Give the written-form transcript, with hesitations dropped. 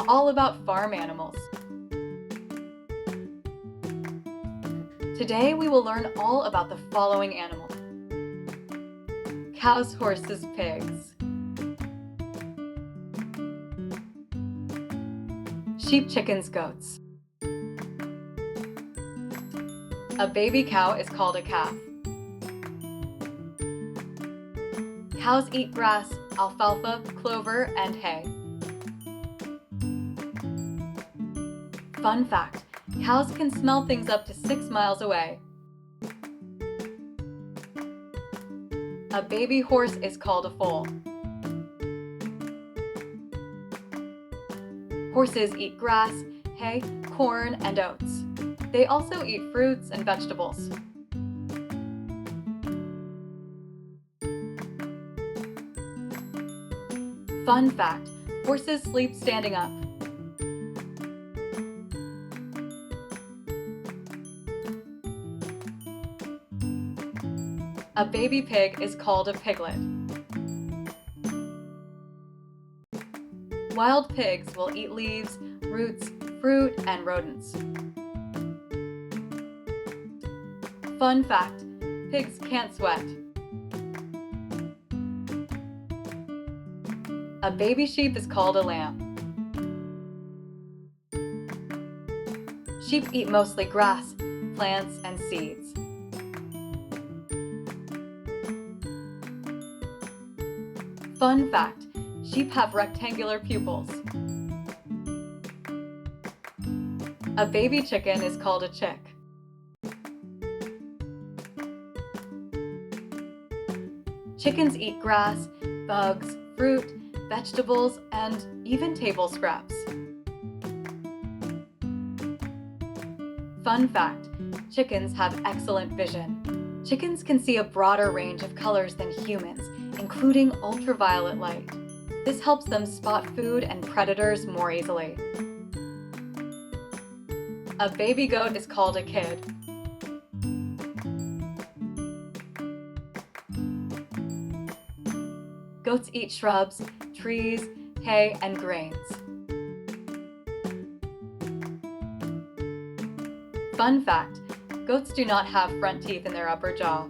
all about farm animals. Today we will learn all about the following animals: cows, horses, pigs, sheep, chickens, goats. A baby cow is called a calf. Cows eat grass, alfalfa, clover, and hay. Fun fact: cows can smell things up to 6 miles away. A baby horse is called a foal. Horses eat grass, hay, corn, and oats. They also eat fruits and vegetables. Fun fact: horses sleep standing up. A baby pig is called a piglet. Wild pigs will eat leaves, roots, fruit, and rodents. Fun fact: pigs can't sweat. A baby sheep is called a lamb. Sheep eat mostly grass, plants, and seeds. Fun fact: sheep have rectangular pupils. A baby chicken is called a chick. Chickens eat grass, bugs, fruit, vegetables, and even table scraps. Fun fact: chickens have excellent vision. Chickens can see a broader range of colors than humans, including ultraviolet light. This helps them spot food and predators more easily. A baby goat is called a kid. Goats eat shrubs, trees, hay, and grains. Fun fact: goats do not have front teeth in their upper jaw.